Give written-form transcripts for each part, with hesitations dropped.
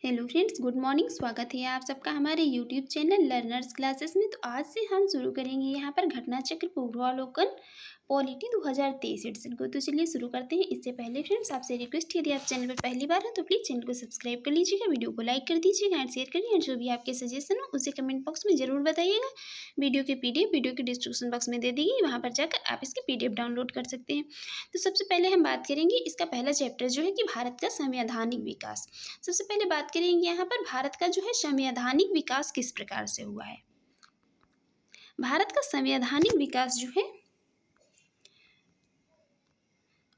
Hello friends, good morning. स्वागत है आप सबका हमारे यूट्यूब चैनल लर्नर्स क्लासेस में। तो आज से हम शुरू करेंगे यहाँ पर घटना चक्र पूर्वावलोकन पॉलिटी 2023 एडिशन को। तो चलिए शुरू करते हैं। इससे पहले फ्रेंड्स आपसे रिक्वेस्ट, यदि आप चैनल पर पहली बार हैं तो प्लीज़ चैनल को सब्सक्राइब कर लीजिएगा, वीडियो को लाइक कर दीजिएगा एंड शेयर करिए। और जो भी आपके सजेशन हो उसे कमेंट बॉक्स में ज़रूर बताइएगा। वीडियो के PDF वीडियो के डिस्क्रिप्शन बॉक्स में दे दी गई, वहाँ पर जाकर आप इसकी PDF डाउनलोड कर सकते हैं। तो सबसे पहले हम बात करेंगे इसका पहला चैप्टर जो है कि भारत का संवैधानिक विकास। सबसे पहले बात करेंगे यहाँ पर भारत का जो है संवैधानिक विकास किस प्रकार से हुआ है। भारत का संवैधानिक विकास जो है,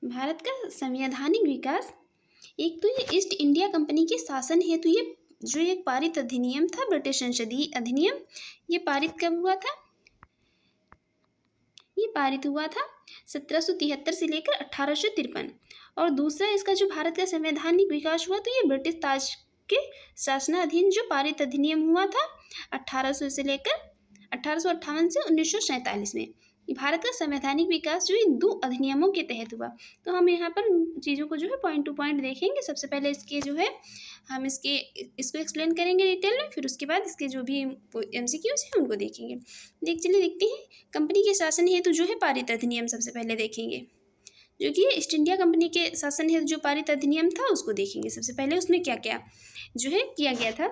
भारत का संवैधानिक विकास, एक तो ये ईस्ट इंडिया कंपनी के शासन हेतु ये जो एक पारित अधिनियम था, ब्रिटिश संसदीय अधिनियम, ये पारित कब हुआ था? ये पारित हुआ था 1773 से लेकर 1853। और दूसरा इसका जो भारत का संवैधानिक विकास हुआ तो ये ब्रिटिश ताज के शासनाधीन जो पारित अधिनियम हुआ था 1800 से लेकर 1858 से 1947 में। भारत का संवैधानिक विकास जो इन दो अधिनियमों के तहत हुआ। तो हम यहाँ पर चीज़ों को जो है पॉइंट टू पॉइंट देखेंगे। सबसे पहले इसके जो है हम इसको एक्सप्लेन करेंगे डिटेल में, फिर उसके बाद इसके जो भी MCQs हैं उनको देखेंगे। चलिए देखते हैं कंपनी के शासन हेतु जो है पारित अधिनियम सबसे पहले देखेंगे, जो कि ईस्ट इंडिया कंपनी के शासन हेतु जो पारित अधिनियम था उसको देखेंगे। सबसे पहले उसमें क्या क्या जो है किया गया था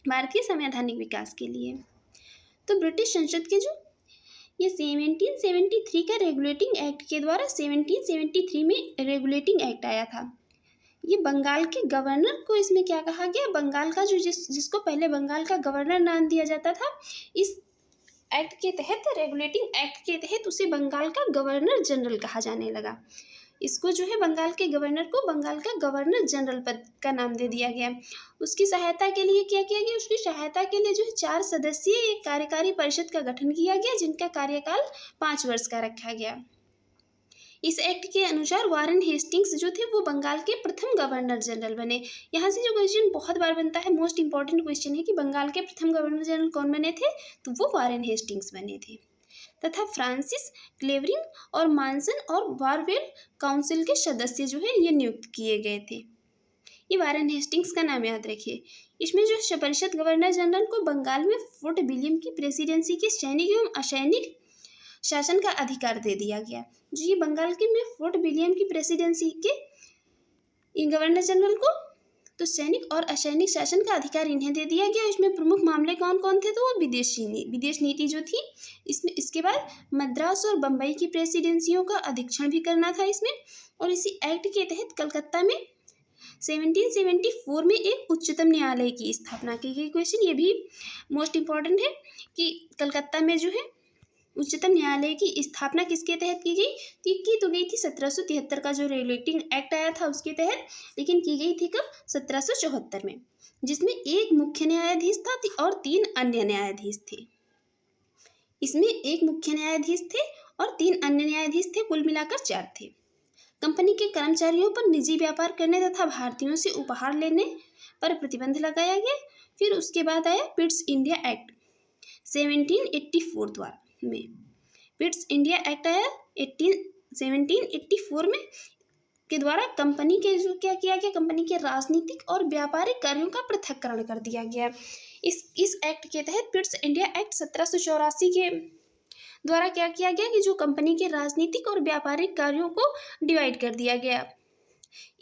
भारतीय संवैधानिक विकास के लिए। तो ब्रिटिश संसद के जो ये 1773 का रेगुलेटिंग एक्ट के द्वारा 1773 में रेगुलेटिंग एक्ट आया था। ये बंगाल के गवर्नर को इसमें क्या कहा गया, बंगाल का जो जिसको पहले बंगाल का गवर्नर नाम दिया जाता था, इस एक्ट के तहत, रेगुलेटिंग एक्ट के तहत उसे बंगाल का गवर्नर जनरल कहा जाने लगा। इसको जो है बंगाल के गवर्नर को बंगाल का गवर्नर जनरल पद का नाम दे दिया गया। उसकी सहायता के लिए क्या किया गया, उसकी सहायता के लिए जो है 4 सदस्यीय एक कार्यकारी परिषद का गठन किया गया, जिनका कार्यकाल 5 वर्ष का रखा गया। इस एक्ट के अनुसार वारेन हेस्टिंग्स जो थे वो बंगाल के प्रथम गवर्नर जनरल बने। यहाँ से जो क्वेश्चन बहुत बार बनता है, मोस्ट इंपॉर्टेंट क्वेश्चन है कि बंगाल के प्रथम गवर्नर जनरल कौन बने थे, तो वो वारेन हेस्टिंग्स बने थे। तथा फ्रांसिस क्लेवरिंग और मानसन और वारवेल काउंसिल के सदस्य जो है ये नियुक्त किए गए थे। ये वारेन हेस्टिंग्स का नाम याद रखिए। इसमें जो परिषद गवर्नर जनरल को बंगाल में फोर्ट विलियम की प्रेसिडेंसी के सैनिक एवं असैनिक शासन का अधिकार दे दिया गया। जो ये बंगाल के में फोर्ट विलियम की प्रेसिडेंसी के गवर्नर जनरल को तो सैनिक और असैनिक शासन का अधिकार इन्हें दे दिया गया। इसमें प्रमुख मामले कौन कौन थे, तो वो विदेश नीति जो थी इसमें, इसके बाद मद्रास और बम्बई की प्रेसिडेंसियों का अधीक्षण भी करना था इसमें। और इसी एक्ट के तहत कलकत्ता में 1774 में एक उच्चतम न्यायालय की स्थापना की गई। क्वेश्चन ये भी मोस्ट इम्पॉर्टेंट है कि कलकत्ता में जो है उच्चतम न्यायालय की स्थापना किसके तहत की गई, तो गई थी 1773 का जो रेगुलेटिंग एक्ट आया था उसके तहत, लेकिन की गई थी कब, 1774 में, जिसमें एक मुख्य न्यायाधीश था और 3 अन्य न्यायाधीश थे। इसमें एक मुख्य न्यायाधीश थे और 3 अन्य न्यायाधीश थे, कुल मिलाकर 4 थे। कंपनी के कर्मचारियों पर निजी व्यापार करने तथा भारतीयों से उपहार लेने पर प्रतिबंध लगाया गया। फिर उसके बाद आया पिट्स इंडिया एक्ट 1784 द्वारा में। पिट्स इंडिया एक्ट आया 1784 में के द्वारा कंपनी के जो क्या किया गया, कंपनी के राजनीतिक और व्यापारिक कार्यों का पृथक्करण कर दिया गया। इस एक्ट के तहत पिट्स इंडिया एक्ट 1784 के द्वारा क्या किया गया कि जो कंपनी के राजनीतिक और व्यापारिक कार्यों को डिवाइड कर दिया गया।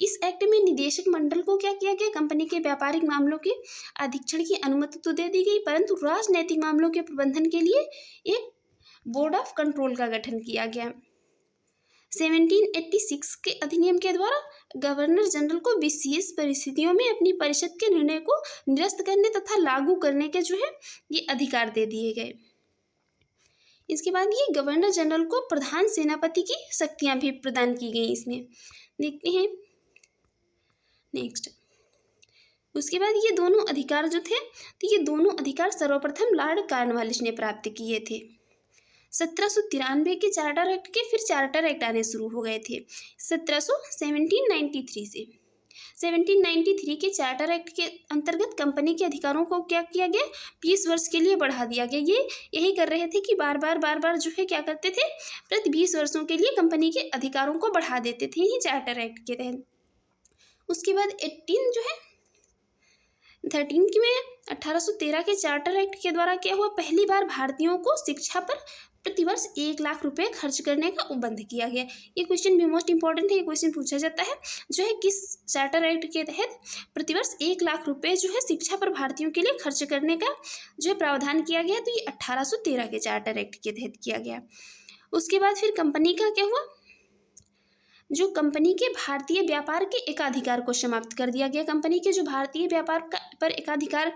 इस एक्ट में निदेशक मंडल को क्या किया गया, कंपनी के व्यापारिक मामलों के अधीक्षण की अनुमति तो दे दी गई, परंतु राजनैतिक मामलों के प्रबंधन के लिए एक बोर्ड ऑफ कंट्रोल का गठन किया गया। 1786 के अधिनियम के द्वारा गवर्नर जनरल को विशेष परिस्थितियों में अपनी परिषद के निर्णय को निरस्त करने तथा लागू करने के जो है ये अधिकार दे दिए गए। इसके बाद ये गवर्नर जनरल को प्रधान सेनापति की शक्तियां भी प्रदान की गई। इसमें देखते हैं नेक्स्ट। उसके बाद ये दोनों अधिकार जो थे, तो ये दोनों अधिकार सर्वप्रथम लॉर्ड कॉर्नवालिस ने प्राप्त किए थे। 1793 के चार्टर एक्ट के फिर चार्टर एक्ट आने शुरू हो गए थे 1793 से। 1793 के चार्टर एक्ट के अंतर्गत कंपनी के अधिकारों को क्या किया गया, 20 वर्ष के लिए बढ़ा दिया गया। ये यही कर रहे थे कि बार बार जो है क्या करते थे, प्रति 20 वर्षों के लिए कंपनी के अधिकारों को बढ़ा देते थे, यही चार्टर एक्ट के तहत। उसके बाद 18 जो है 13 की में 1813 के चार्टर एक्ट के द्वारा क्या हुआ, पहली बार भारतीयों को शिक्षा पर प्रतिवर्ष 1 लाख रुपए खर्च करने का उपबंध किया गया। ये क्वेश्चन भी मोस्ट इंपॉर्टेंट है, ये क्वेश्चन पूछा जाता है जो है किस चार्टर एक्ट के तहत प्रतिवर्ष 1 लाख रुपए जो है शिक्षा पर भारतीयों के लिए खर्च करने का जो है प्रावधान किया गया, तो ये 1813 के चार्टर एक्ट के तहत किया गया। उसके बाद फिर कंपनी का क्या हुआ, जो कंपनी के भारतीय व्यापार के एकाधिकार को समाप्त कर दिया गया। कंपनी के जो भारतीय व्यापार पर एकाधिकार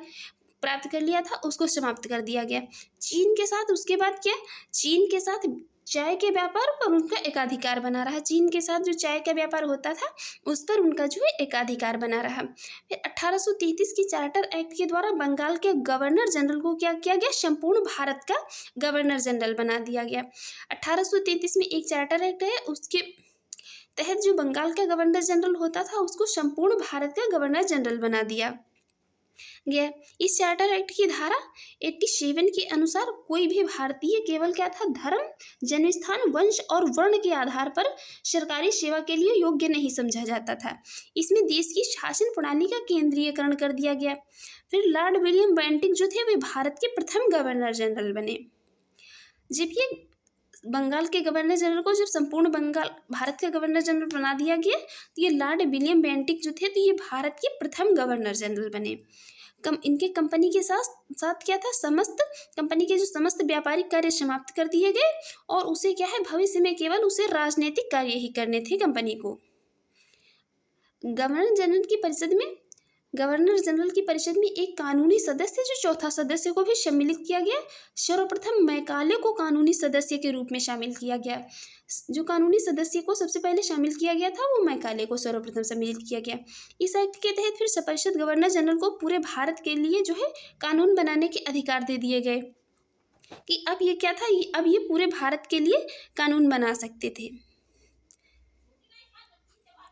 प्राप्त कर लिया था उसको समाप्त कर दिया गया। चीन के साथ उसके बाद क्या, चीन के साथ चाय के व्यापार पर उनका एकाधिकार बना रहा। चीन के साथ जो चाय का व्यापार होता था उस पर उनका जो है एकाधिकार बना रहा। फिर 1833 की चार्टर एक्ट के द्वारा बंगाल के गवर्नर जनरल को क्या किया गया, संपूर्ण भारत का गवर्नर जनरल बना दिया गया। 1833 में एक चार्टर एक्ट है, उसके तहत जो बंगाल का गवर्नर जनरल होता था उसको संपूर्ण भारत का गवर्नर जनरल बना दिया गया। इस चार्टर एक्ट की धारा 87 के अनुसार कोई भी भारतीय केवल क्या था, धर्म, जन्मस्थान, वंश और वर्ण के आधार पर सरकारी सेवा के लिए योग्य नहीं समझा जाता था। इसमें देश की शासन प्रणाली का केंद्रीयकरण कर दिया गया। फिर लॉर्ड विलियम बेंटिक जो थे वे भारत के प्रथम गवर्नर जनरल बने। जब ये बंगाल के गवर्नर जनरल को जब संपूर्ण बंगाल भारत का गवर्नर जनरल बना दिया गया, तो ये लॉर्ड विलियम बेंटिक जो थे तो ये भारत के प्रथम गवर्नर जनरल बने। इनके कंपनी के साथ क्या था, समस्त कंपनी के जो समस्त व्यापारिक कार्य समाप्त कर दिए गए और उसे क्या है, भविष्य में केवल उसे राजनीतिक कार्य ही करने थे कंपनी को। गवर्नर जनरल की परिषद में एक कानूनी सदस्य जो चौथा सदस्य को भी सम्मिलित किया गया। सर्वप्रथम मैकाले को कानूनी सदस्य के रूप में शामिल किया गया। जो कानूनी सदस्य को सबसे पहले शामिल किया गया था वो मैकाले को सर्वप्रथम सम्मिलित किया गया। इस एक्ट के तहत फिर सपरिषद गवर्नर जनरल को पूरे भारत के लिए जो है कानून बनाने के अधिकार दे दिए गए कि अब ये क्या था, अब ये पूरे भारत के लिए कानून बना सकते थे।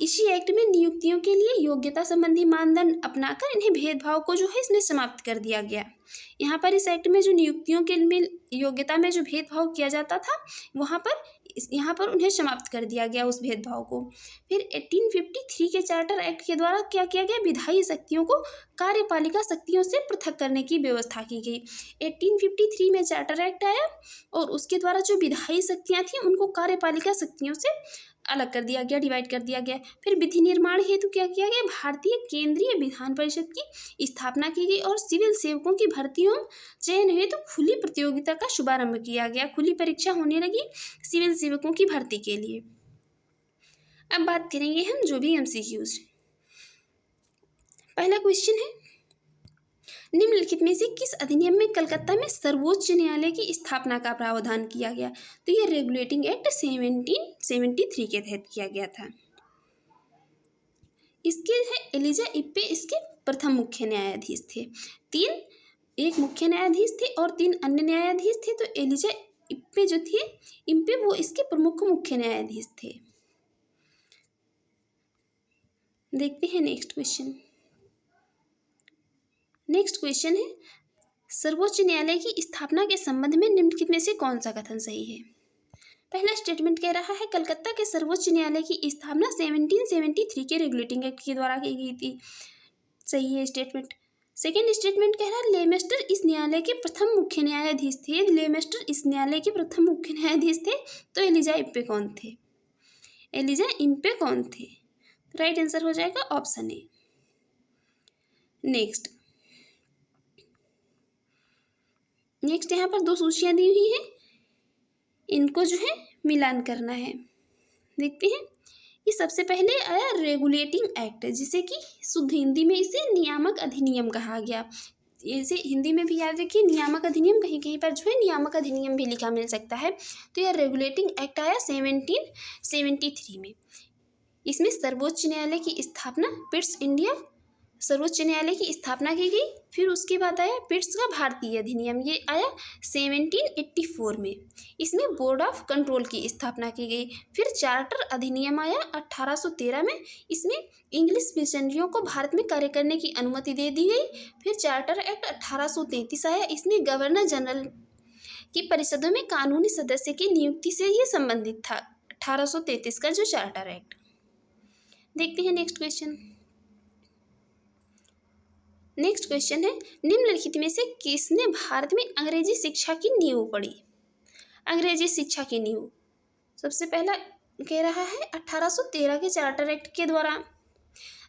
इसी एक्ट में नियुक्तियों के लिए योग्यता संबंधी मानदंड अपनाकर इन्हें भेदभाव को जो है इसमें समाप्त कर दिया गया। यहाँ पर इस एक्ट में जो नियुक्तियों के लिए योग्यता में जो भेदभाव किया जाता था यहाँ पर उन्हें समाप्त कर दिया गया उस भेदभाव को। फिर 1853 के चार्टर एक्ट के द्वारा क्या किया गया, विधायी शक्तियों को कार्यपालिका शक्तियों से पृथक करने की व्यवस्था की गई। 1853 में चार्टर एक्ट आया और उसके द्वारा जो विधायी शक्तियाँ थीं उनको कार्यपालिका शक्तियों से अलग कर दिया गया, डिवाइड कर दिया गया। फिर विधि निर्माण हेतु क्या किया गया, भारतीय केंद्रीय विधान परिषद की स्थापना की गई और सिविल सेवकों की भर्तियों चयन हेतु खुली प्रतियोगिता का शुभारंभ किया गया। खुली परीक्षा होने लगी सिविल सेवकों की भर्ती के लिए। अब बात करेंगे हम जो भी MCQs। पहला क्वेश्चन है, निम्नलिखित में से किस अधिनियम में कलकत्ता में सर्वोच्च न्यायालय की स्थापना का प्रावधान किया गया? तो ये रेगुलेटिंग एक्ट 1773 के तहत किया गया था। इसके है एलिजा इप्पे इसके प्रथम मुख्य न्यायाधीश थे। एक मुख्य न्यायाधीश थे और 3 अन्य न्यायाधीश थे। तो एलिजा इप्पे जो थे वो इसके प्रमुख मुख्य न्यायाधीश थे। देखते हैं नेक्स्ट क्वेश्चन। नेक्स्ट क्वेश्चन है, सर्वोच्च न्यायालय की स्थापना के संबंध में निम्नलिखित में से कौन सा कथन सही है? पहला स्टेटमेंट कह रहा है कलकत्ता के सर्वोच्च न्यायालय की स्थापना 1773 के रेगुलेटिंग एक्ट के द्वारा की गई थी। सही है स्टेटमेंट। सेकेंड स्टेटमेंट कह रहा है लेमेस्टर इस न्यायालय के प्रथम मुख्य न्यायाधीश थे। लेमेस्टर इस न्यायालय के प्रथम मुख्य न्यायाधीश थे। तो एलिजा इप्पे कौन थे? एलिजा इप्पे कौन थे? राइट आंसर हो जाएगा ऑप्शन ए। नेक्स्ट यहाँ पर 2 सूचियाँ दी हुई हैं, इनको जो है मिलान करना है। देखते हैं। ये सबसे पहले आया रेगुलेटिंग एक्ट, जिसे कि शुद्ध हिंदी में इसे नियामक अधिनियम कहा गया। इसे हिंदी में भी याद रखिए नियामक अधिनियम, कहीं कहीं पर जो है नियामक अधिनियम भी लिखा मिल सकता है। तो यह रेगुलेटिंग एक्ट आया 1773 में। इसमें सर्वोच्च न्यायालय की स्थापना सर्वोच्च न्यायालय की स्थापना की गई। फिर उसके बाद आया पिट्स का भारतीय अधिनियम, ये आया 1784 में। इसमें बोर्ड ऑफ कंट्रोल की स्थापना की गई। फिर चार्टर अधिनियम आया 1813 में। इसमें इंग्लिश मिशनरियों को भारत में कार्य करने की अनुमति दे दी गई। फिर चार्टर एक्ट 1833 आया। इसमें गवर्नर जनरल की परिषदों में कानूनी सदस्य की नियुक्ति से ये संबंधित था, 1833 का जो चार्टर एक्ट। देखते हैं नेक्स्ट क्वेश्चन। नेक्स्ट क्वेश्चन है, निम्नलिखित में से किसने भारत में अंग्रेजी शिक्षा की नींव पड़ी? अंग्रेजी शिक्षा की नींव सबसे पहला कह रहा है 1813 के चार्टर एक्ट के द्वारा,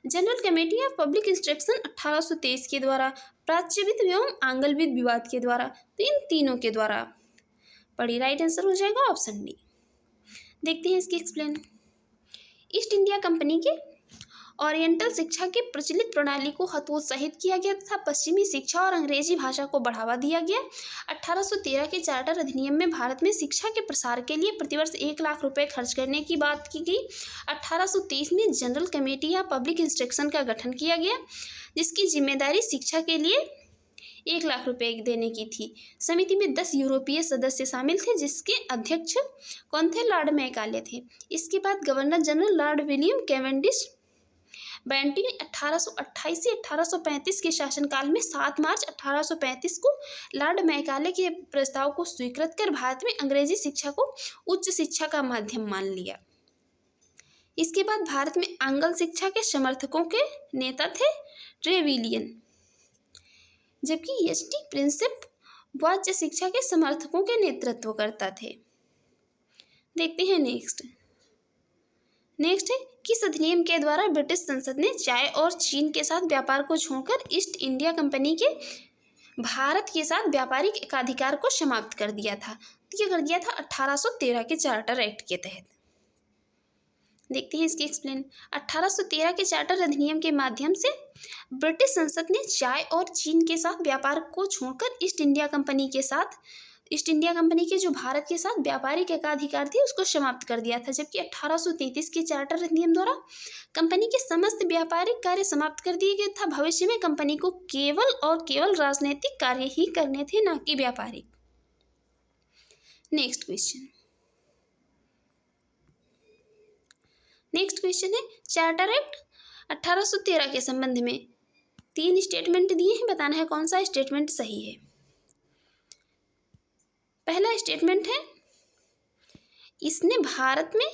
general committee of public instruction 1823 के द्वारा, प्राच्यविद एवं आंग्लविद विवाद के द्वारा। तो इन तीनों के द्वारा पड़ी। राइट आंसर हो जाएगा ऑप्शन डी। देखते हैं इसकी एक्सप्लेन। ईस्ट इंडिया कंपनी के ओरिएंटल शिक्षा की प्रचलित प्रणाली को हतोत्साहित किया गया तथा पश्चिमी शिक्षा और अंग्रेजी भाषा को बढ़ावा दिया गया। 1813 के चार्टर अधिनियम में भारत में शिक्षा के प्रसार के लिए प्रतिवर्ष 1 लाख रुपए खर्च करने की बात की गई। 1823 में जनरल कमेटी या पब्लिक इंस्ट्रक्शन का गठन किया गया, जिसकी जिम्मेदारी शिक्षा के लिए 1 लाख रुपए देने की थी। समिति में 10 यूरोपीय सदस्य शामिल थे, जिसके अध्यक्ष कौन थे? लॉर्ड मैकाले थे। इसके बाद governor general Lord William Cavendish Bentinck ने 1828 से 1835 के शासनकाल में 7 मार्च 1835 को लॉर्ड मैकाले के प्रस्ताव को स्वीकृत कर भारत में अंग्रेजी शिक्षा को उच्च शिक्षा का माध्यम मान लिया। इसके बाद भारत में आंग्ल शिक्षा के समर्थकों के नेता थे ट्रेविलियन, जबकि एच.टी. प्रिंसिप वाच्य शिक्षा के समर्थकों के नेतृत्व करता थे। देखते हैं नेक्स्ट है, किस अधिनियम के द्वारा ब्रिटिश संसद ने चाय और चीन के साथ व्यापार को छोड़कर ईस्ट इंडिया कंपनी के भारत के साथ व्यापारिक एकाधिकार को समाप्त कर दिया था? तो यह कर दिया था 1813 के चार्टर एक्ट के तहत। देखते हैं इसकी एक्सप्लेन। 1813 के चार्टर अधिनियम के माध्यम से ब्रिटिश संसद ने चाय और चीन के साथ व्यापार को छोड़कर ईस्ट इंडिया कंपनी के जो भारत के साथ व्यापारिक एकाधिकार थे उसको समाप्त कर दिया था, जबकि 1833 के चार्टर अधिनियम द्वारा कंपनी के समस्त व्यापारिक कार्य समाप्त कर दिए गए था। भविष्य में कंपनी को केवल राजनीतिक कार्य ही करने थे, ना कि व्यापारिक। नेक्स्ट क्वेश्चन है, चार्टर एक्ट 1813 के संबंध में 3 स्टेटमेंट दिए हैं, बताना है कौन सा स्टेटमेंट सही है। पहला स्टेटमेंट है, इसने भारत में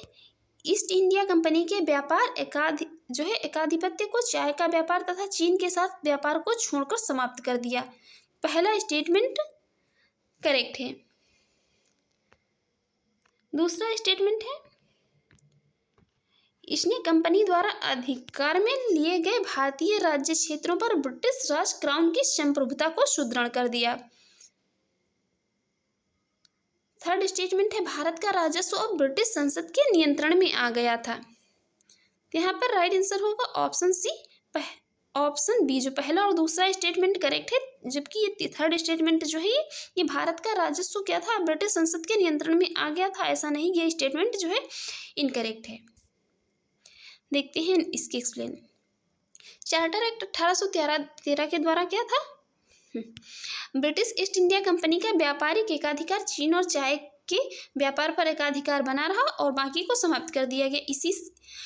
ईस्ट इंडिया कंपनी के व्यापार एकाधिपत्य को चाय का व्यापार तथा चीन के साथ व्यापार को छोड़कर समाप्त कर दिया। पहला स्टेटमेंट करेक्ट है। दूसरा स्टेटमेंट है, इसने कंपनी द्वारा अधिकार में लिए गए भारतीय राज्य क्षेत्रों पर ब्रिटिश राज क्राउन की संप्रभुता को सुदृढ़ कर दिया। थर्ड स्टेटमेंट है, भारत का राजस्व अब ब्रिटिश संसद के नियंत्रण में आ गया था। यहाँ पर राइट आंसर होगा ऑप्शन सी, ऑप्शन बी। जो पहला और दूसरा स्टेटमेंट करेक्ट है, जबकि ये थर्ड स्टेटमेंट जो है ये भारत का राजस्व क्या था? ब्रिटिश संसद के नियंत्रण में आ गया था, ऐसा नहीं। ये स्टेटमेंट जो है इनकरेक्ट है। देखते हैं इसकी एक्सप्लेन। चार्टर एक्ट 1813 के द्वारा क्या था? ब्रिटिश ईस्ट इंडिया कंपनी का व्यापारिक एकाधिकार चीन और चाय के व्यापार पर एकाधिकार बना रहा और बाकी को समाप्त कर दिया गया। इसी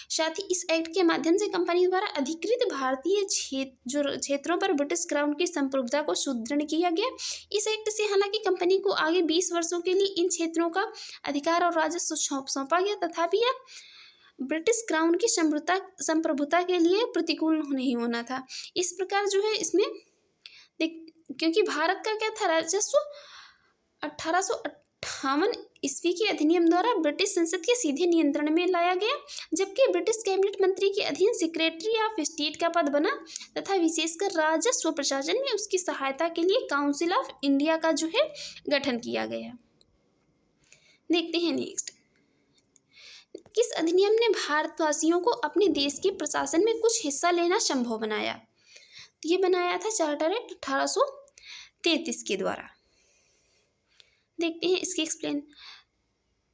साथ ही इस एक्ट के माध्यम से कंपनी द्वारा अधिकृत भारतीय क्षेत्रों पर ब्रिटिश क्राउन की संप्रभुता को सुदृढ़ किया गया। इस एक्ट से हालांकि कंपनी को आगे 20 वर्षों के लिए इन क्षेत्रों का अधिकार और राजस्व सौंपा गया, तथापि यह ब्रिटिश क्राउन की संप्रभुता के लिए प्रतिकूल नहीं होना था। इस प्रकार जो है इसमें क्योंकि भारत का क्या था? राजस्व 1858 ईस्वी के अधिनियम द्वारा ब्रिटिश संसद के सीधे नियंत्रण में लाया गया, जबकि ब्रिटिश कैबिनेट मंत्री के अधीन सेक्रेटरी ऑफ स्टेट का पद बना तथा विशेषकर राजस्व प्रशासन में उसकी सहायता के लिए काउंसिल ऑफ इंडिया का जो है गठन किया गया। देखते हैं नेक्स्ट, किस अधिनियम ने भारतवासियों को अपने देश के प्रशासन में कुछ हिस्सा लेना संभव बनाया? तो ये बनाया था चार्टर एक्ट 1833 के द्वारा। देखते हैं इसकी एक्सप्लेन।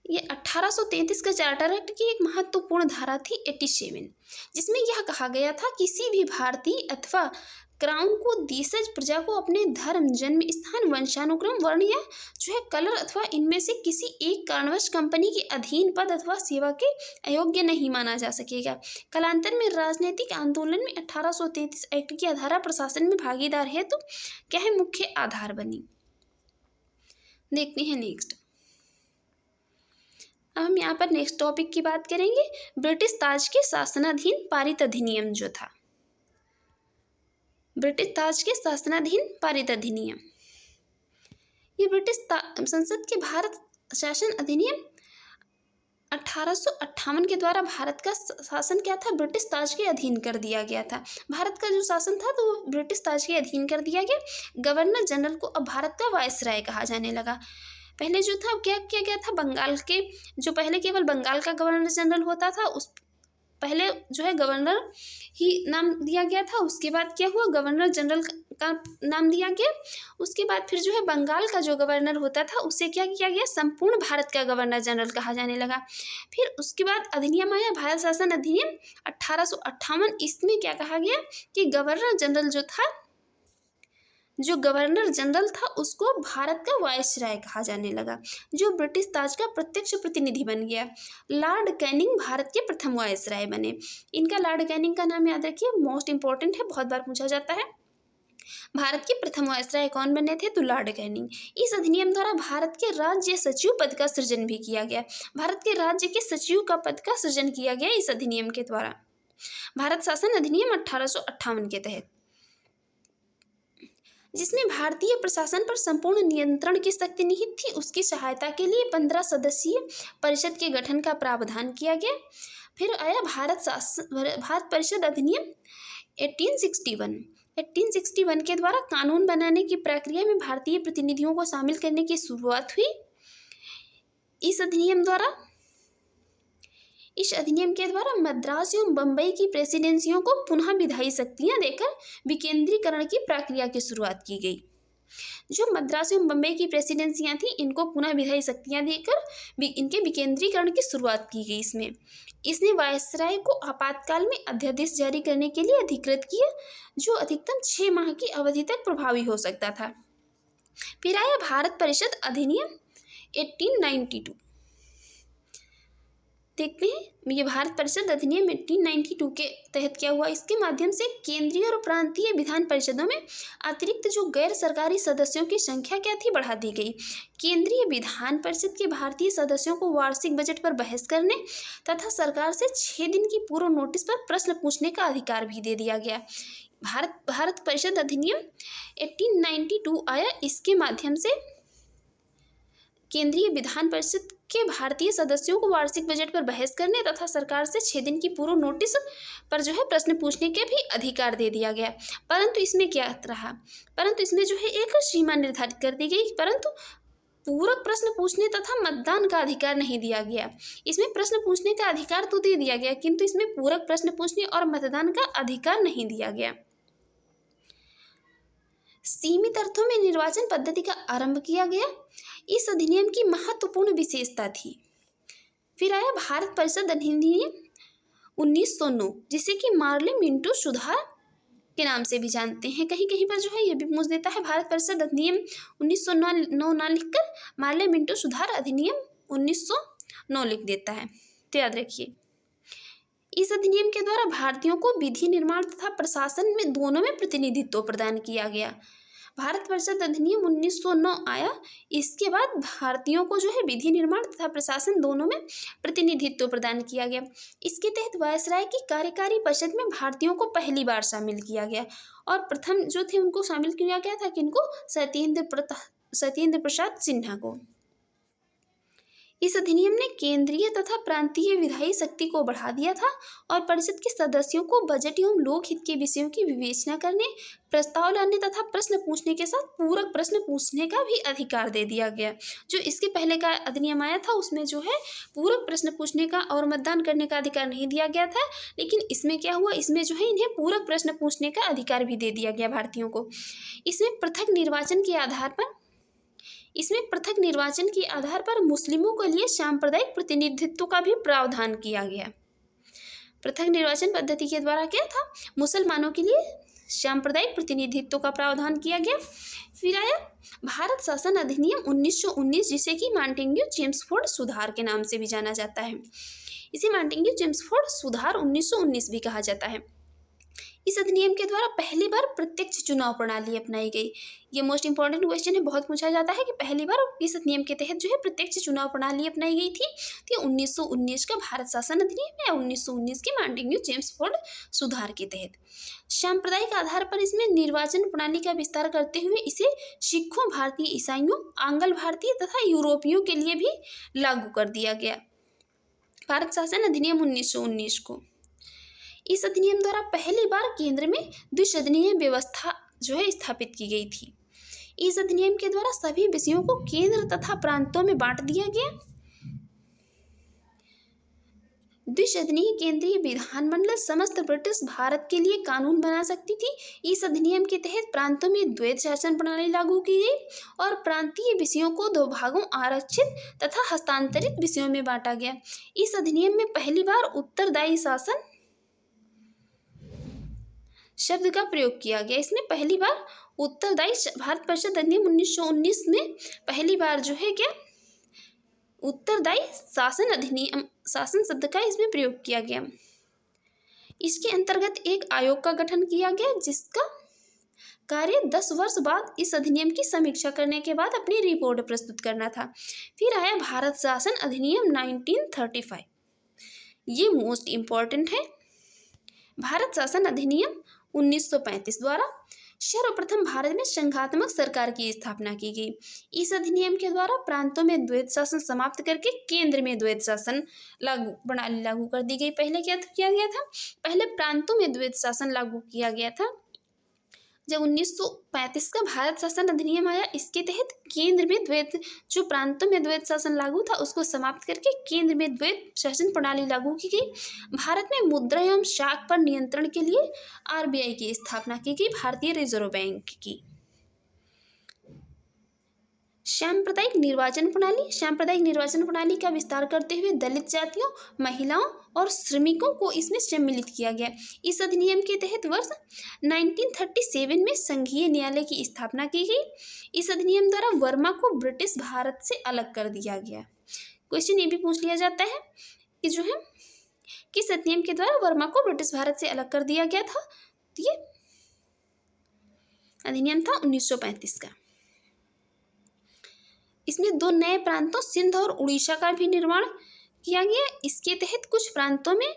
ये 1833 का चार्टर एक्ट की एक महत्वपूर्ण धारा थी 87, जिसमें यह कहा गया था किसी भी भारतीय अथवा क्राउन को देशज प्रजा को अपने धर्म, जन्म स्थान, वंशानुक्रम, वर्ण या जो है कलर अथवा इनमें से किसी एक कारणवश कंपनी के अधीन पद अथवा सेवा के अयोग्य नहीं माना जा सकेगा। कालांतर में राजनीतिक आंदोलन में 1833 एक्ट की धारा प्रशासन में भागीदार है तो क्या है? मुख्य आधार बनी। देखते हैं नेक्स्ट। अब हम यहाँ पर नेक्स्ट टॉपिक की बात करेंगे, ब्रिटिश ताज के शासनाधीन पारित अधिनियम जो था। ब्रिटिश ताज के शासनाधीन पारित अधिनियम। ये ब्रिटिश संसद के भारत शासन अधिनियम 1858 के द्वारा भारत का शासन क्या था, ब्रिटिश ताज के अधीन कर दिया गया था। भारत का जो शासन था तो वो ब्रिटिश ताज के अधीन कर दिया गया। गवर्नर जनरल को अब भारत का वायसराय कहा जाने लगा। पहले जो था क्या किया गया था, बंगाल के जो पहले केवल बंगाल का गवर्नर जनरल होता था, उस पहले जो है गवर्नर ही नाम दिया गया था। उसके बाद क्या हुआ, गवर्नर जनरल का नाम दिया गया। उसके बाद फिर जो है बंगाल का जो गवर्नर होता था उसे क्या किया गया, संपूर्ण भारत का गवर्नर जनरल कहा जाने लगा। फिर उसके बाद अधिनियम आया भारत शासन अधिनियम 1858। इसमें क्या कहा गया कि जो गवर्नर जनरल था उसको भारत का वायसराय कहा जाने लगा, जो ब्रिटिश ताज का प्रत्यक्ष प्रतिनिधि बन गया। लॉर्ड कैनिंग भारत के प्रथम वायसराय बने। इनका लॉर्ड कैनिंग का नाम याद रखिए, मोस्ट इंपॉर्टेंट है, बहुत बार पूछा जाता है। भारत के प्रथम वायसराय कौन बने थे, तो लॉर्ड कैनिंग। इस अधिनियम द्वारा भारत के राज्य सचिव पद का सृजन भी किया गया। भारत के राज्य के सचिव का पद का सृजन किया गया इस अधिनियम के द्वारा, भारत शासन अधिनियम 1858 के तहत, जिसमें भारतीय प्रशासन पर संपूर्ण नियंत्रण की शक्ति निहित थी। उसकी सहायता के लिए 15 सदस्यीय परिषद के गठन का प्रावधान किया गया। फिर आया भारत परिषद अधिनियम 1861 के द्वारा कानून बनाने की प्रक्रिया में भारतीय प्रतिनिधियों को शामिल करने की शुरुआत हुई। इस अधिनियम के द्वारा मद्रास एवं बम्बई की प्रेसिडेंसियों को पुनः विधायी शक्तियां देकर विकेंद्रीकरण की प्रक्रिया की शुरुआत की गई। जो मद्रास एवं बम्बई की प्रेसिडेंसियां थी इनको पुनः विधायी शक्तियां देकर इनके विकेंद्रीकरण की शुरुआत की गई। इसने वायसराय को आपातकाल में अध्यादेश जारी करने के लिए अधिकृत किया, जो अधिकतम 6 माह की अवधि तक प्रभावी हो सकता था। फिर आया भारत परिषद अधिनियम 1892। देखते हैं ये भारत परिषद अधिनियम 1892 के तहत क्या हुआ। इसके माध्यम से केंद्रीय और प्रांतीय विधान परिषदों में अतिरिक्त जो गैर सरकारी सदस्यों की संख्या क्या थी, बढ़ा दी गई। केंद्रीय विधान परिषद के भारतीय सदस्यों को वार्षिक बजट पर बहस करने तथा सरकार से 6 दिन की पूर्व नोटिस पर प्रश्न पूछने का अधिकार भी दे दिया गया। भारत परिषद अधिनियम 1892 आया। इसके माध्यम से केंद्रीय विधान परिषद के भारतीय सदस्यों को वार्षिक बजट पर बहस करने तथा सरकार से 6 दिन की पूर्व नोटिस पर जो है प्रश्न पूछने के भी अधिकार दे दिया गया। परंतु इसमें क्या रहा, परंतु इसमें जो है एक सीमा निर्धारित कर दी गई, परंतु पूरक प्रश्न पूछने तथा मतदान का अधिकार नहीं दिया गया। इसमें प्रश्न पूछने का अधिकार तो दे दिया गया, किंतु इसमें पूरक प्रश्न पूछने और मतदान का अधिकार नहीं दिया गया। सीमित अर्थों में निर्वाचन पद्धति का आरंभ किया गया। इस अधिनियम की महत्वपूर्ण विशेषता थी। फिर आया भारत परिषद अधिनियम 1909, जिसे कि मार्ले मिंटो सुधार के नाम से भी जानते हैं। कहीं कहीं पर जो है ये भी पूछ देता है, भारत परिषद अधिनियम 1909 ना लिखकर मार्ले मिंटो सुधार अधिनियम 1909 लिख देता है, तो याद रखिए। इस अधिनियम के द्वारा भारतीयों को विधि निर्माण तथा प्रशासन में दोनों में प्रतिनिधित्व प्रदान किया गया। भारत परिषद अधिनियम 1909 आया। इसके बाद भारतीयों को जो है विधि निर्माण तथा प्रशासन दोनों में प्रतिनिधित्व प्रदान किया गया। इसके तहत वायसराय की कार्यकारी परिषद में भारतीयों को पहली बार शामिल किया गया, और प्रथम जो थे उनको शामिल किया गया था किनको, सत्येंद्र प्रसाद सिन्हा को। इस अधिनियम ने केंद्रीय तथा प्रांतीय विधायी शक्ति को बढ़ा दिया था और परिषद के सदस्यों को बजट एवं लोकहित के विषयों की विवेचना करने, प्रस्ताव लाने तथा प्रश्न पूछने के साथ पूरक प्रश्न पूछने का भी अधिकार दे दिया गया। जो इसके पहले का अधिनियम आया था उसमें जो है पूरक प्रश्न पूछने का और मतदान करने का अधिकार नहीं दिया गया था, लेकिन इसमें क्या हुआ, इसमें जो है इन्हें पूरक प्रश्न पूछने का अधिकार भी दे दिया गया भारतीयों को। इसमें पृथक निर्वाचन के आधार पर मुस्लिमों के लिए सांप्रदायिक प्रतिनिधित्व का भी प्रावधान किया गया। पृथक निर्वाचन पद्धति के द्वारा क्या था, मुसलमानों के लिए सांप्रदायिक प्रतिनिधित्व का प्रावधान किया गया। फिर आया भारत शासन अधिनियम 1919, जिसे कि मॉन्टेग्यू चेम्सफोर्ड सुधार के नाम से भी जाना जाता है। इसे मॉन्टेग्यू चेम्सफोर्ड सुधार 1919 भी कहा जाता है। इस अधिनियम के द्वारा पहली बार प्रत्यक्ष चुनाव प्रणाली अपनाई गई। ये मोस्ट इंपॉर्टेंट क्वेश्चन है, बहुत पूछा जाता है कि पहली बार इस अधिनियम के तहत जो है प्रत्यक्ष चुनाव प्रणाली अपनाई गई थी। तो 1919 का भारत शासन अधिनियम या 1919 के मॉन्टेग्यू चेम्सफोर्ड सुधार के तहत सांप्रदायिक आधार पर इसमें निर्वाचन प्रणाली का विस्तार करते हुए इसे सिखों, भारतीय ईसाइयों, आंग्ल भारतीय तथा यूरोपियों के लिए भी लागू कर दिया गया। भारत शासन अधिनियम 1919 को इस अधिनियम द्वारा पहली बार केंद्र में द्विसदनीय व्यवस्था जो है स्थापित की गई थी। इस अधिनियम के द्वारा सभी विषयों को केंद्र तथा प्रांतों में बांट दिया गया। द्विसदनीय केंद्रीय विधानमंडल समस्त ब्रिटिश भारत के लिए कानून बना सकती थी। इस अधिनियम के तहत प्रांतों में द्वैध शासन प्रणाली लागू की गई और प्रांतीय विषयों को दो भागों आरक्षित तथा हस्तांतरित विषयों में बांटा गया। इस अधिनियम में पहली बार उत्तरदायी शासन शब्द का प्रयोग किया गया। इसमें पहली बार उत्तरदायी भारत परिषद अधिनियम 1919 में पहली बार जो है क्या उत्तरदायी शासन अधिनियम शासन शब्द का इसमें प्रयोग किया गया। इसके अंतर्गत एक आयोग का गठन किया गया जिसका कार्य 10 वर्ष बाद इस अधिनियम की समीक्षा करने के बाद अपनी रिपोर्ट प्रस्तुत करना था। फिर आया भारत शासन अधिनियम 1935। ये मोस्ट इम्पॉर्टेंट है। भारत शासन अधिनियम 1935 द्वारा सर्वप्रथम भारत में संघात्मक सरकार की स्थापना की गई। इस अधिनियम के द्वारा प्रांतों में द्वैध शासन समाप्त करके केंद्र में द्वैध शासन प्रणाली लागू कर दी गई। पहले क्या किया गया था? पहले प्रांतों में द्वैध शासन लागू किया गया था। जब 1935 का भारत शासन अधिनियम आया, इसके तहत केंद्र में द्वैध जो प्रांतों में द्वैध शासन लागू था उसको समाप्त करके केंद्र में द्वैध शासन प्रणाली लागू की गई। भारत में मुद्रा एवं शाख पर नियंत्रण के लिए आरबीआई की स्थापना की गई, भारतीय रिजर्व बैंक की। सांप्रदायिक निर्वाचन प्रणाली का विस्तार करते हुए दलित जातियों, महिलाओं और श्रमिकों को इसमें सम्मिलित किया गया। इस अधिनियम के तहत वर्ष 1937 में संघीय न्यायालय की स्थापना की गई। इस अधिनियम द्वारा वर्मा को ब्रिटिश भारत से अलग कर दिया गया। क्वेश्चन ये भी पूछ लिया जाता है कि जो है किस अधिनियम के द्वारा वर्मा को ब्रिटिश भारत से अलग कर दिया गया था? तो ये अधिनियम था 1935 का। इसमें दो नए प्रांतों सिंध और उड़ीसा का भी निर्माण किया गया। इसके तहत कुछ प्रांतों में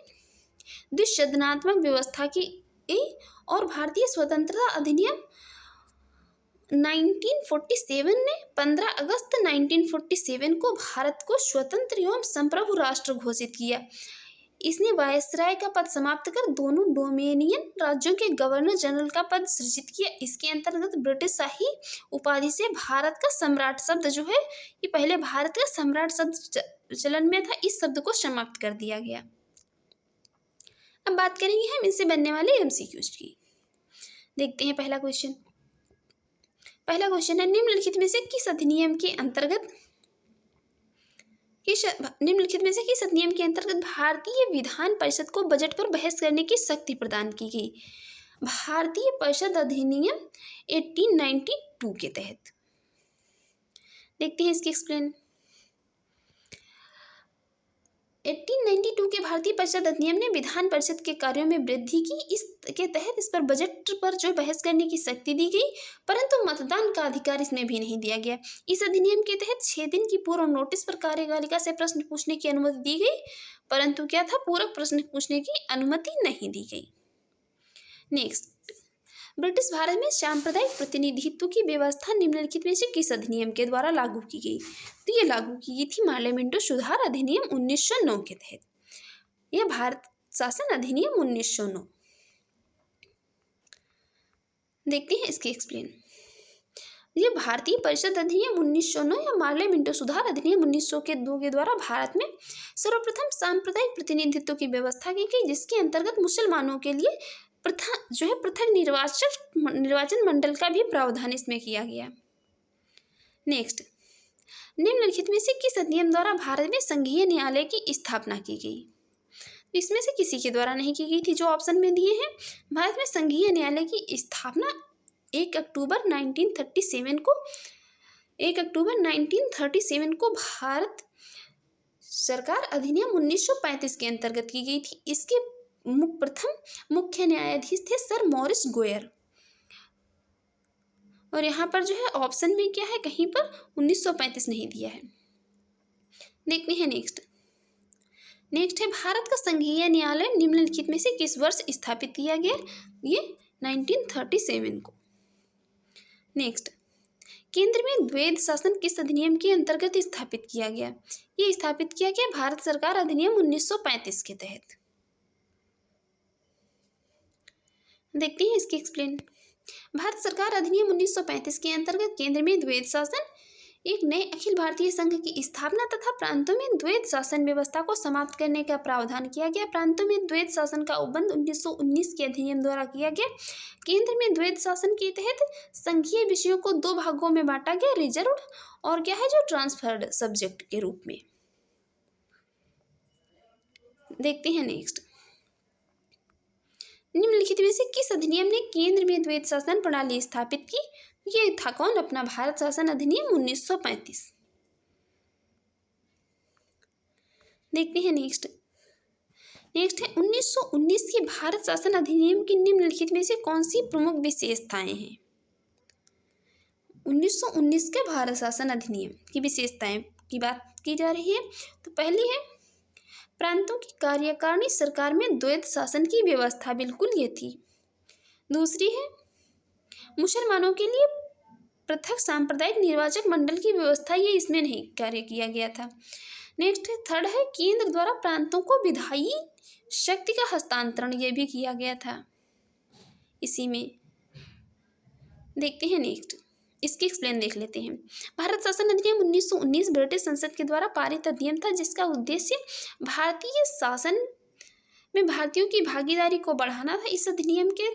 द्विसदनात्मक व्यवस्था की गई और भारतीय स्वतंत्रता अधिनियम 1947 ने 15 अगस्त 1947 को भारत को स्वतंत्र एवं संप्रभु राष्ट्र घोषित किया। इसने वायसराय का पद समाप्त कर दोनों डोमिनियन राज्यों के गवर्नर जनरल का पद सृजित किया। इसके अंतर्गत ब्रिटिश शाही उपाधि से भारत का सम्राट शब्द जो है, ये पहले भारत का सम्राट शब्द चलन में था, इस शब्द को समाप्त कर दिया गया। अब बात करेंगे हम इनसे बनने वाले एमसीक्यूज की। देखते हैं पहला क्वेश्चन है, निम्नलिखित में से किस अधिनियम के अंतर्गत भारतीय विधान परिषद को बजट पर बहस करने की शक्ति प्रदान की गई? भारतीय परिषद अधिनियम 1892 के तहत। देखते हैं इसकी एक्सप्लेन। 1892 के भारतीय परिषद अधिनियम ने विधान परिषद के कार्यों में वृद्धि की। इसके तहत इस पर बजट पर जो बहस करने की शक्ति दी गई, परंतु मतदान का अधिकार इसमें भी नहीं दिया गया। इस अधिनियम के तहत 6 दिन की पूर्व नोटिस पर कार्यपालिका से प्रश्न पूछने की अनुमति दी गई, परंतु क्या था, पूरक प्रश्न पूछने की अनुमति नहीं दी गई। नेक्स्ट, ब्रिटिश भारत में सांप्रदायिक प्रतिनिधित्व की व्यवस्था निम्नलिखित में से किस अधिनियम के द्वारा लागू की गई? तो ये लागू की गई थी पार्लियामेंटो सुधार अधिनियम 1909 के तहत। यह भारत शासन अधिनियम 1909। देखते हैं इसकी एक्सप्लेन। ये भारतीय परिषद अधिनियम 1909 या पार्लियामेंटो सुधार अधिनियम 1902 के द्वारा भारत में सर्वप्रथम सांप्रदायिक प्रतिनिधित्व की व्यवस्था की गई, जिसके अंतर्गत मुसलमानों के लिए पृथक निर्वाचन मंडल का भी प्रावधान इसमें किया गया। नेक्स्ट, निम्नलिखित में से किस अधिनियम द्वारा भारत में संघीय न्यायालय की स्थापना की गई? इसमें से किसी के द्वारा नहीं की गई थी, जो ऑप्शन में दिए हैं। भारत में संघीय न्यायालय की स्थापना 1 अक्टूबर 1937 को भारत सरकार अधिनियम 1935 के अंतर्गत की गई थी। इसके प्रथम मुख्य न्यायाधीश थे सर मॉरिस गोयर। और यहाँ पर जो है ऑप्शन में क्या है, कहीं पर 1935 नहीं दिया है। देखते हैं नेक्स्ट है भारत का संघीय न्यायालय निम्नलिखित में से किस वर्ष स्थापित किया गया? ये 1937 को। नेक्स्ट, केंद्र में द्वैध शासन किस अधिनियम के अंतर्गत स्थापित किया गया? ये स्थापित किया गया भारत सरकार अधिनियम 1935 के तहत। देखते हैं इसकी एक्सप्लेन। भारत सरकार अधिनियम 1935 के अंतर्गत केंद्र में द्वैध शासन, एक नए अखिल भारतीय संघ की स्थापना तथा प्रांतों में द्वैध शासन व्यवस्था को समाप्त करने का प्रावधान किया गया। प्रांतों में द्वैध शासन का उपबंध 1919 के अधिनियम द्वारा किया गया। केंद्र में द्वैध शासन के तहत संघीय विषयों को दो भागों में बांटा गया, रिजर्व और क्या है जो ट्रांसफर्ड सब्जेक्ट के रूप में। देखते हैं नेक्स्ट, निम्नलिखित में से किस अधिनियम ने केंद्र में द्वैध शासन प्रणाली स्थापित की? ये था कौन? अपना भारत शासन अधिनियम 1935। देखते हैं नेक्स्ट है 1919 के भारत शासन अधिनियम की निम्नलिखित में से कौन सी प्रमुख विशेषताएं हैं? 1919 के भारत शासन अधिनियम की विशेषताएं की बात की जा रही है। तो पहली है प्रांतों की कार्यकारिणी सरकार में द्वैध शासन की व्यवस्था, बिल्कुल ये थी। दूसरी है मुसलमानों के लिए पृथक सांप्रदायिक निर्वाचक मंडल की व्यवस्था, ये इसमें नहीं कार्य किया गया था। नेक्स्ट है थर्ड है केंद्र द्वारा प्रांतों को विधायी शक्ति का हस्तांतरण, ये भी किया गया था इसी में। देखते हैं नेक्स्ट, इसकी एक्सप्लेन देख लेते हैं। भारत शासन अधिनियम 1919 ब्रिटिश संसद के द्वारा पारित अधिनियम था जिसका उद्देश्य भारतीय शासन में भारतीयों की भागीदारी को बढ़ाना था। इस अधिनियम के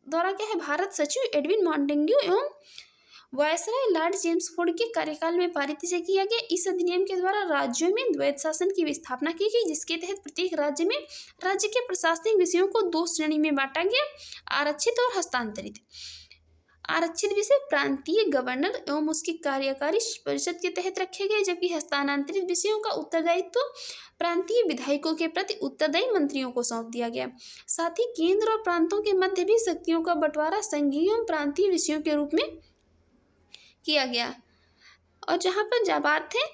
द्वारा क्या है भारत सचिव एडविन मॉन्टेग्यू एवं वायसराय लॉर्ड चेम्सफोर्ड के कार्यकाल में पारित इसे किया गया। इस अधिनियम के द्वारा राज्यों में द्वैध शासन की स्थापना की गई, जिसके तहत प्रत्येक राज्य में राज्य के प्रशासनिक विषयों को दो श्रेणी में बांटा गया, आरक्षित और हस्तांतरित। आरक्षित विषय प्रांतीय गवर्नर एवं उसकी कार्यकारी परिषद के तहत रखे गए, जबकि हस्तांतरित विषयों का उत्तरदायित्व प्रांतीय विधायकों के प्रति उत्तरदायी मंत्रियों को सौंप दिया गया। साथ ही केंद्र और प्रांतों के मध्य भी शक्तियों का बंटवारा संघीय एवं प्रांतीय विषयों के रूप में किया गया। और जहाँ पर बात है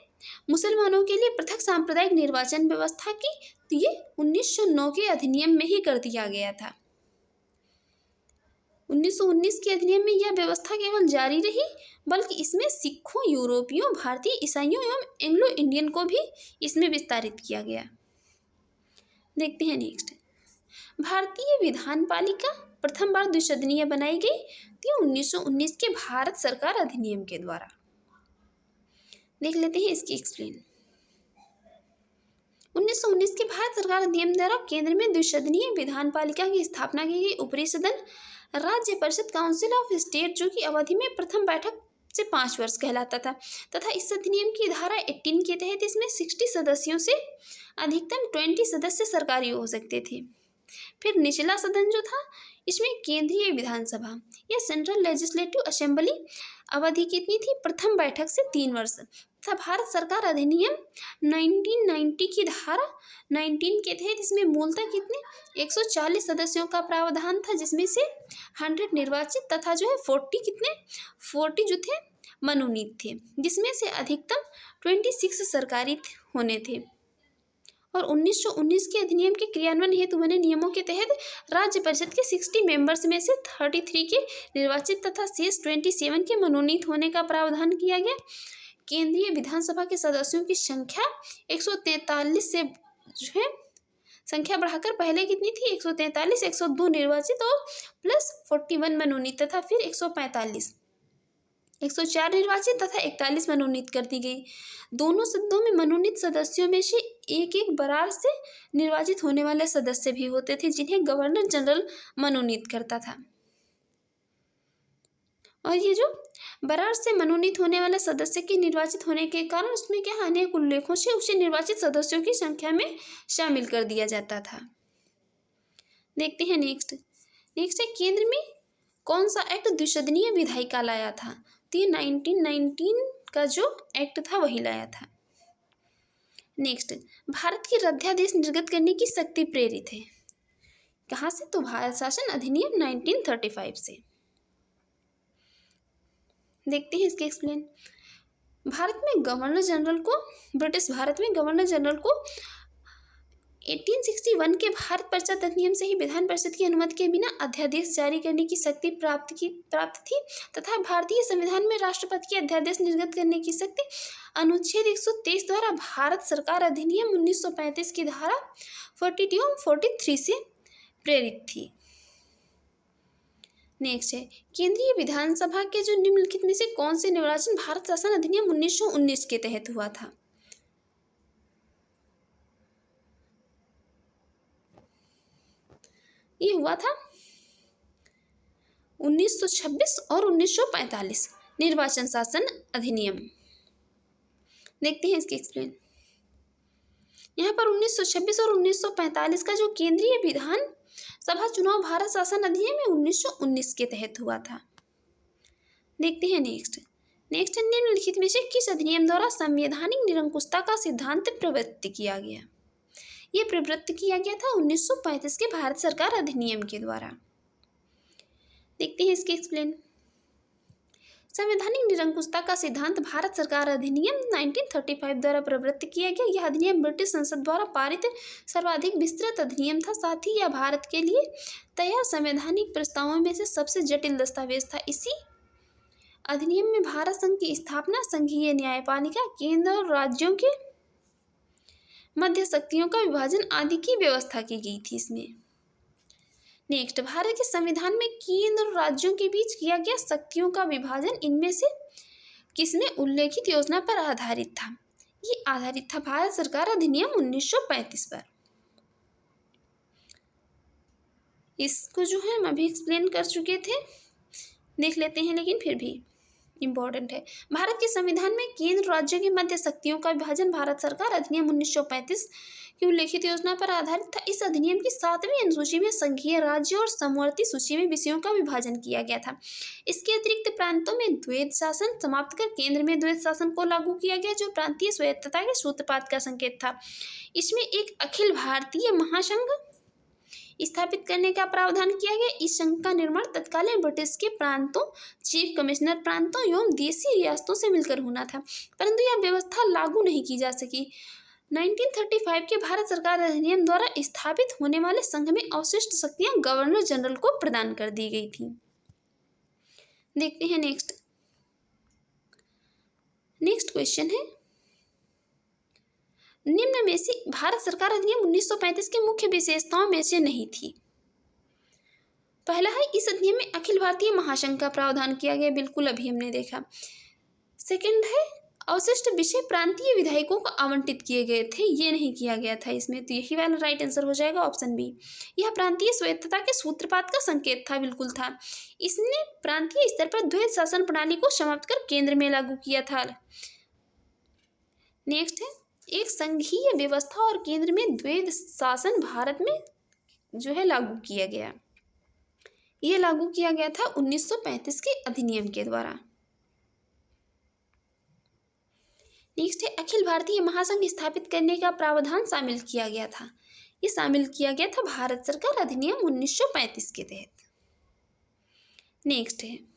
मुसलमानों के लिए पृथक सांप्रदायिक निर्वाचन व्यवस्था की, तो ये 1909 के अधिनियम में ही कर दिया गया था। 1919 के अधिनियम में यह व्यवस्था केवल जारी रही, बल्कि इसमें सिखों, यूरोपियों, भारतीय ईसाइयों एवं एंग्लो इंडियन को भी इसमें विस्तारित किया गया। देखते हैं नेक्स्ट, भारतीय विधान पालिका प्रथम बार द्विसदनीय बनाई गई थी 1919 के भारत सरकार अधिनियम के द्वारा। देख लेते हैं इसकी एक्सप्लेन। 1919 के भारत सरकार अधिनियम द्वारा केंद्र में द्विसदनीय विधान पालिका की स्थापना की गई। ऊपरी सदन राज्य परिषद काउंसिल ऑफ स्टेट, जो की अवधि में प्रथम बैठक से 5 वर्ष कहलाता था, तथा इस अधिनियम की धारा 18 के तहत इसमें 60 सदस्यों से अधिकतम 20 सदस्य सरकारी हो सकते थे। फिर निचला सदन जो था, इसमें केंद्रीय विधानसभा या सेंट्रल लेजिस्लेटिव असेंबली अवधि कितनी थी? प्रथम बैठक से 3 वर्ष। तथा भारत सरकार अधिनियम 1990 की धारा 19 के तहत इसमें मूलतः कितने 140 सदस्यों का प्रावधान था, जिसमें से 100 निर्वाचित तथा जो है 40 जो थे मनोनीत थे, जिसमें से अधिकतम 26 सरकारी होने थे। और 1919 के अधिनियम के क्रियान्वयन हेतु बने नियमों के तहत राज्य परिषद के 60 मेंबर्स में से 33 के निर्वाचित तथा शेष 27 के मनोनीत होने का प्रावधान किया गया। केंद्रीय विधानसभा के सदस्यों की संख्या 143 से जो है संख्या बढ़ाकर पहले कितनी थी 143, 102 निर्वाचित और प्लस 41 मनोनीत तथा फिर 145, 104 निर्वाचित तथा 41 मनोनीत कर दी गई। दोनों सदनों में मनोनीत सदस्यों में से एक बरार से निर्वाचित होने वाले सदस्य भी होते थे, जिन्हें गवर्नर जनरल मनोनीत करता था। और ये जो बरार से मनोनीत होने वाले सदस्य के निर्वाचित होने के कारण उसमें क्या अनेक उल्लेखों से उसे निर्वाचित सदस्यों की संख्या में शामिल कर दिया जाता था। देखते हैं नेक्स्ट है केंद्र में कौन सा एक्ट द्विसदनीय विधायिका लाया था? तो ये 1919 का जो एक्ट था वही लाया था। नेक्स्ट, भारत की अध्यादेश निर्गत करने की शक्ति प्रेरित है। कहाँ से? तो भारत शासन अधिनियम 1935 से। देखते हैं इसके एक्सप्लेन। भारत में गवर्नर जनरल को ब्रिटिश भारत में गवर्नर जनरल को 1861 के भारत परिषद अधिनियम से ही विधान परिषद की अनुमति के बिना अध्यादेश जारी करने की शक्ति प्राप्त थी तथा भारतीय संविधान में राष्ट्रपति के अध्यादेश निर्गत करने की शक्ति अनुच्छेद 123 द्वारा भारत सरकार अधिनियम 1935 की धारा 42 और 43 से प्रेरित थी। नेक्स्ट है, केंद्रीय विधानसभा के जो निम्नलिखित में से कौन से निर्वाचन भारत शासन अधिनियम 1919 के तहत हुआ था? ये हुआ था 1926 और 1945 निर्वाचन शासन अधिनियम। देखते हैं इसके एक्सप्लेन। यहाँ पर 1926 और 1945 का जो केंद्रीय विधान सभा चुनाव भारत शासन अधिनियम 1919 के तहत हुआ था। देखते हैं नेक्स्ट निम्नलिखित में से किस अधिनियम द्वारा संवैधानिक निरंकुशता का सिद्धांत प्रवृत्त किया गया? ये प्रवृत्त किया गया था 1935 के भारत सरकार अधिनियम के द्वारा। देखते हैं इसके एक्सप्लेन। संवैधानिक निरंकुशता का सिद्धांत भारत सरकार अधिनियम 1935 द्वारा प्रवृत्त किया गया। यह अधिनियम ब्रिटिश संसद द्वारा पारित सर्वाधिक विस्तृत अधिनियम था। साथ ही यह भारत के लिए तैयार संवैधानिक प्रस्तावों में से सबसे जटिल दस्तावेज था। इसी अधिनियम में भारत संघ की स्थापना, संघीय न्यायपालिका, केंद्र और राज्यों के मध्य शक्तियों का विभाजन आदि की व्यवस्था की गई थी इसमें। नेक्स्ट, भारत के संविधान में केंद्र और राज्यों के बीच किया गया शक्तियों का विभाजन इनमें से किसने उल्लेखित योजना पर आधारित था? ये आधारित था भारत सरकार अधिनियम 1935 पर। इसको जो है हम अभी एक्सप्लेन कर चुके थे, देख लेते हैं, लेकिन फिर भी इम्पोर्टेंट है। भारत के संविधान में केंद्र राज्यों के मध्य शक्तियों का विभाजन भारत सरकार अधिनियम 1935 की उल्लेखित योजना पर आधारित था। इस अधिनियम की 7वीं अनुसूची में संघीय राज्य और समवर्ती सूची में विषयों का विभाजन किया गया था। इसके अतिरिक्त प्रांतों में द्वैध शासन समाप्त कर केंद्र में द्वैध शासन को लागू किया गया, जो प्रांतीय स्वायत्तता के सूत्रपात का संकेत था। इसमें एक अखिल भारतीय महासंघ स्थापित करने का प्रावधान किया गया। इस संघ का निर्माण तत्कालीन ब्रिटिश के प्रांतों, चीफ कमिश्नर प्रांतों एवं देशी रियासतों से मिलकर होना था, परंतु यह व्यवस्था लागू नहीं की जा सकी। 1935 के भारत सरकार अधिनियम द्वारा स्थापित होने वाले संघ में अवशिष्ट शक्तियां गवर्नर जनरल को प्रदान कर दी गई थी। देखते हैं नेक्स्ट क्वेश्चन है, निम्न में से भारत सरकार अधिनियम 1935 के मुख्य विशेषताओं में से नहीं थी। पहला है, इस अधिनियम में अखिल भारतीय महासंघ का प्रावधान किया गया, बिल्कुल अभी हमने देखा। सेकंड है, अवशिष्ट विषय प्रांतीय विधायकों को आवंटित किए गए थे, ये नहीं किया गया था इसमें, तो यही वाला राइट आंसर हो जाएगा ऑप्शन बी। यह प्रांतीय स्वायत्तता के सूत्रपात का संकेत था, बिल्कुल था। इसने प्रांतीय स्तर पर द्वैध शासन प्रणाली को समाप्त कर केंद्र में लागू किया था। नेक्स्ट है, एक संघीय व्यवस्था और केंद्र में द्वैध शासन भारत में जो है लागू किया गया। यह लागू किया गया था 1935 के अधिनियम के द्वारा। नेक्स्ट है, अखिल भारतीय महासंघ स्थापित करने का प्रावधान शामिल किया गया था। ये शामिल किया गया था भारत सरकार अधिनियम 1935 के तहत। नेक्स्ट है,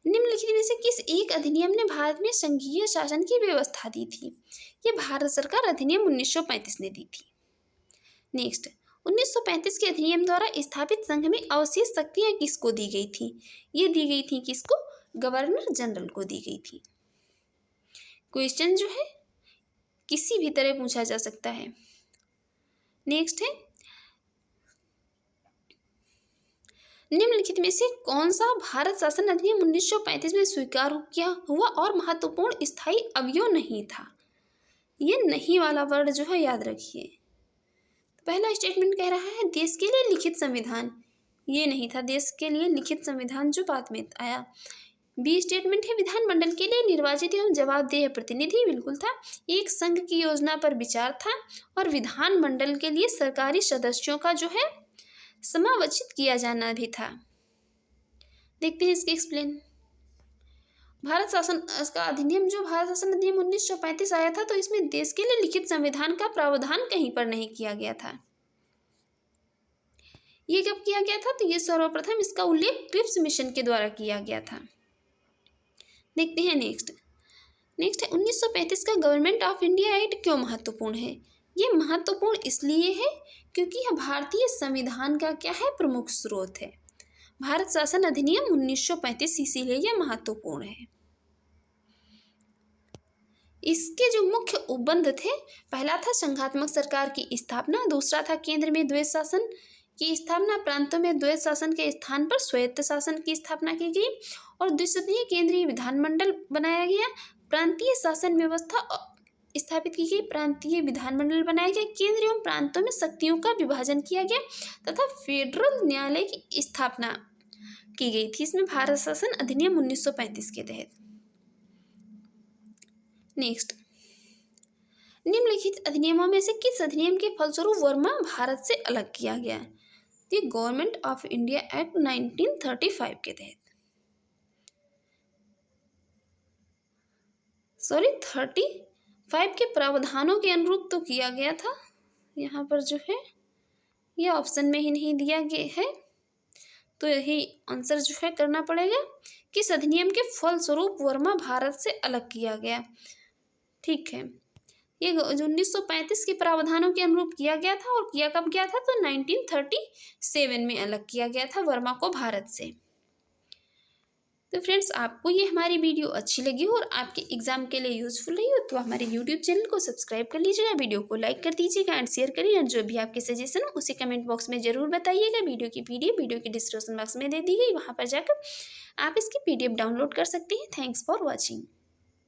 निम्नलिखित में से किस एक अधिनियम ने भारत में संघीय शासन की व्यवस्था दी थी? ये भारत सरकार अधिनियम 1935 ने दी थी। नेक्स्ट, 1935 के अधिनियम द्वारा स्थापित संघ में अवशेष शक्तियां किसको दी गई थी? ये दी गई थी किसको? गवर्नर जनरल को दी गई थी। क्वेश्चन जो है किसी भी तरह पूछा जा सकता है। नेक्स्ट है, निम्नलिखित में से कौन सा भारत शासन अधिनियम 1935 में स्वीकार किया हुआ और महत्वपूर्ण स्थायी अवयव नहीं था? ये नहीं वाला वर्ड जो है याद रखिए। पहला स्टेटमेंट कह रहा है देश के लिए लिखित संविधान, ये नहीं था, देश के लिए लिखित संविधान जो बाद में आया। बी स्टेटमेंट है विधानमंडल के लिए निर्वाचित एवं जवाबदेह प्रतिनिधि, बिल्कुल था। एक संघ की योजना पर विचार था और विधानमंडल के लिए सरकारी सदस्यों का जो है समावचित किया जाना भी था। देखते हैं इसके एक्सप्लेन। भारत शासन का अधिनियम जो भारत शासन अधिनियम 1935 आया था, तो इसमें देश के लिए लिखित संविधान का प्रावधान कहीं पर नहीं किया गया था। ये कब किया गया था? तो ये सर्वप्रथम इसका उल्लेख क्रिप्स मिशन के द्वारा किया गया था। देखते हैं नेक्स्ट है 1935 का गवर्नमेंट ऑफ इंडिया एक्ट क्यों महत्वपूर्ण है? ये महत्वपूर्ण इसलिए है क्योंकि यह भारतीय संविधान का क्या है? प्रमुख स्रोत है। भारत शासन अधिनियम 1935 इसीलिए यह महत्वपूर्ण है। इसके जो मुख्य उपबंध थे, पहला था संघात्मक सरकार की स्थापना, दूसरा था केंद्र में द्वैत शासन की स्थापना, प्रांतों में द्वैत शासन के स्थान पर स्वायत्त शासन की स्थापना की गई और द्विसदनीय केंद्रीय विधानमंडल बनाया गया, प्रांतीय शासन व्यवस्था स्थापित की गई, प्रांतीय विधानमंडल बनाया गया, केंद्र एवं प्रांतों में शक्तियों का विभाजन किया गया तथा फेडरल न्यायालय की स्थापना की गई थी इसमें भारत शासन अधिनियम 1935 के तहत। नेक्स्ट, निम्नलिखित अधिनियमों में से किस अधिनियम के फलस्वरूप वर्मा भारत से अलग किया गया? The government of India act 1935 के तहत 35 के प्रावधानों के अनुरूप तो किया गया था। यहाँ पर जो है यह ऑप्शन में ही नहीं दिया गया है, तो यही आंसर जो है करना पड़ेगा। किस अधिनियम के फलस्वरूप वर्मा भारत से अलग किया गया? ठीक है, ये 1935 के प्रावधानों के अनुरूप किया गया था और किया कब गया था? तो 1937 में अलग किया गया था वर्मा को भारत से। तो फ्रेंड्स, आपको ये हमारी वीडियो अच्छी लगी हो और आपके एग्जाम के लिए यूजफुल रही हो तो हमारे यूट्यूब चैनल को सब्सक्राइब कर लीजिएगा, वीडियो को लाइक कर दीजिएगा एंड शेयर करिए, और जो भी आपके सजेशन हो उसे कमेंट बॉक्स में जरूर बताइएगा। वीडियो की PDF वीडियो की डिस्क्रिप्शन बॉक्स में दे दी गई, वहाँ पर जाकर आप इसकी PDF डाउनलोड कर सकते हैं। Thanks for watching.